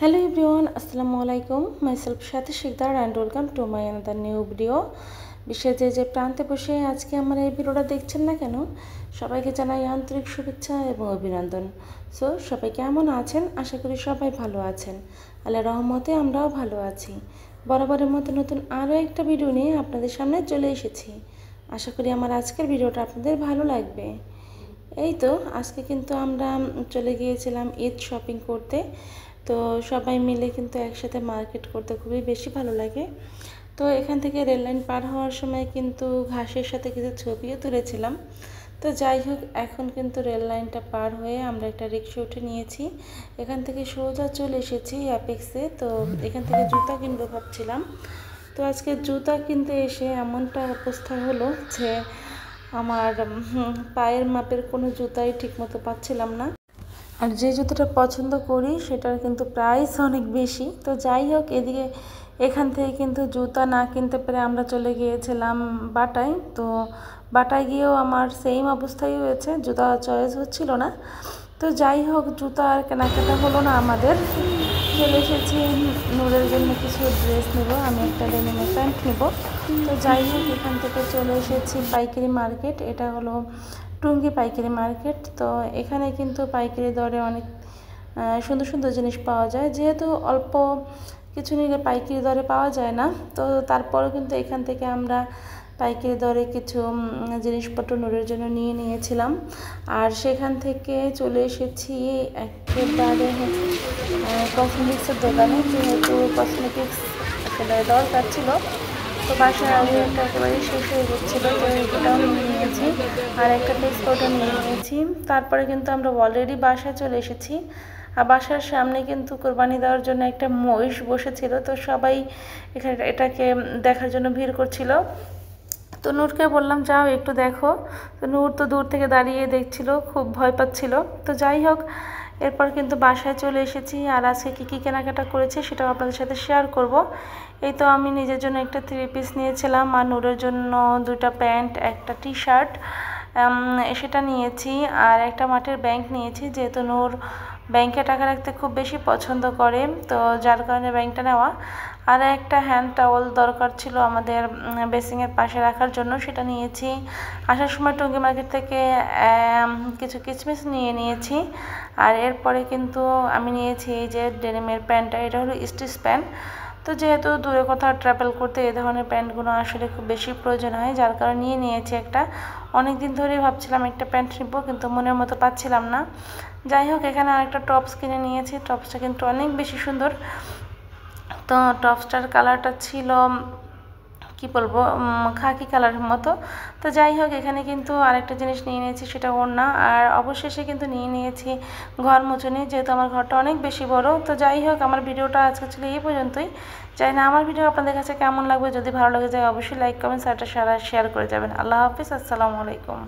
Hello everyone, Assalamu alaikum. Myself Shati Shikdar and welcome to my another new video. বিশ্বের যে প্রান্তে বসে আজকে আমার এই ভিডিওটা দেখছেন না কেন, সবাইকে জানাই আন্তরিক শুভেচ্ছা এবং অভিনন্দন। সো সবাই কেমন আছেন? আশা করি সবাই ভালো আছেন। আল্লাহর রহমতে আমরাও ভালো আছি। বরাবরের মতো নতুন আরও একটা ভিডিও নিয়ে আপনাদের সামনে চলে এসেছি। আশা করি আমার আজকের ভিডিওটা আপনাদের ভালো লাগবে। এই তো আজকে কিন্তু আমরা চলে গিয়েছিলাম ঈদ শপিং করতে। তো সবাই মিলে কিন্তু একসাথে মার্কেট করতে খুবই বেশি ভালো লাগে। তো এখান থেকে রেল লাইন পার হওয়ার সময় কিন্তু ঘাসের সাথে কিছু ছবিও তুলেছিলাম। তো যাই হোক, এখন কিন্তু রেল লাইনটা পার হয়ে আমরা একটা রিক্সা উঠে নিয়েছি। এখান থেকে সোজা চলে এসেছি অ্যাপেক্সে। তো এখান থেকে জুতা কিনবো ভাবছিলাম। তো আজকে জুতা কিনতে এসে এমনটা অবস্থা হলো যে আমার পায়ের মাপের কোনো জুতাই ঠিকমতো পাচ্ছিলাম না। আর যে জুতোটা পছন্দ করি সেটার কিন্তু প্রাইস অনেক বেশি। তো যাই হোক, এখান থেকে কিন্তু জুতা না কিনতে পেরে আমরা চলে গিয়েছিলাম বাটায়। তো বাটায় গিয়েও আমার সেম অবস্থাই হয়েছে, জুতা চয়েস হচ্ছিল না। তো যাই হোক, জুতা আর কেনাকাটা হলো না আমাদের। চলে এসেছি নূরের জন্য কিছু ড্রেস নেব, আমি একটা ডেনিমের প্যান্ট নেব। তো যাই হোক, এখান থেকে চলে এসেছি পাইকারি মার্কেট। এটা হলো টুঙ্গি পাইকারি মার্কেট। তো এখানে কিন্তু পাইকারি দরে অনেক সুন্দর সুন্দর জিনিস পাওয়া যায়। যেহেতু অল্প কিছু নিলে পাইকারি দরে পাওয়া যায় না, তো তারপরেও কিন্তু এখান থেকে আমরা পাইকারি দরে কিছু জিনিসপত্র নূরের জন্য নিয়ে নিয়েছিলাম। আর সেখান থেকে চলে এসেছি একেবারে কসমেটিক্সের দোকানে, যেহেতু কসমেটিক্স আসলে দরকার ছিল। তো বাসার আগে একটা একেবারে শেষ হয়ে যাচ্ছিলো, তো এটাও নিয়ে নিয়েছি। আর একটা ফেস পাউডার নিয়ে নিয়েছি। তারপরে কিন্তু আমরা অলরেডি বাসায় চলে এসেছি। আর বাসার সামনে কিন্তু কোরবানি দেওয়ার জন্য একটা মহিষ বসেছিল। তো সবাই এটাকে দেখার জন্য ভিড় করছিল। তো নূরকে বললাম যাও একটু দেখো। তো নূর তো দূর থেকে দাঁড়িয়ে দেখছিল, খুব ভয় পাচ্ছিল। তো যাই হোক, এরপর কিন্তু বাসায় চলে এসেছি। আর আজকে কী কী কেনাকাটা করেছি সেটাও আপনাদের সাথে শেয়ার করব। এই তো আমি নিজের জন্য একটা 3 পিস নিয়েছিলাম, আর নূরের জন্য 2টা প্যান্ট, একটা টি শার্ট সেটা নিয়েছি। আর একটা মাটির ব্যাংক নিয়েছি, যেহেতু নূর ব্যাংকে টাকা রাখতে খুব বেশি পছন্দ করে, তো যার কারণে ব্যাংকটা নেওয়া। আর একটা হ্যান্ড টাওয়াল দরকার ছিল আমাদের বেসিংয়ের পাশে রাখার জন্য, সেটা নিয়েছি। আসার সময় টুঙ্গি মার্কেট থেকে কিছু কিচমিচ নিয়ে নিয়েছি। আর এরপরে কিন্তু আমি নিয়েছি এই যে ডেনিমের প্যান্টটা, এটা হলো স্টিচ প্যান্ট। তো যেহেতু দূরে কোথাও ট্রাভেল করতে এই ধরনের প্যান্টগুলো আসলে খুব বেশি প্রয়োজন হয়, যার কারণে নিয়ে নিয়েছি একটা। অনেক দিন ধরেই ভাবছিলাম একটা প্যান্ট নিব, কিন্তু মনের মতো পাচ্ছিলাম না। যাই হোক, এখানে আরেকটা টপস কিনে নিয়েছি। টপসটা কিন্তু অনেক বেশি সুন্দর। তো টপসটার কালারটা ছিল কি বলবো, খাকি কালারের মতো। তো যাই হোক, এখানে কিন্তু আরেকটা জিনিস নিয়ে নিয়েছি, সেটা ওড়না। আর অবশেষে কিন্তু নিয়ে নিয়েছি ঘর মুছুনি, যেহেতু আমার ঘরটা অনেক বেশি বড়। তো যাই হোক, আমার ভিডিওটা আজকে ছিল এই পর্যন্তই। জানি না আমার ভিডিও আপনাদের কাছে কেমন লাগবে। যদি ভালো লাগে যায় অবশ্যই লাইক কমেন্ট শেয়ার করে যাবেন। আল্লাহ হাফিজ, আসসালামু আলাইকুম।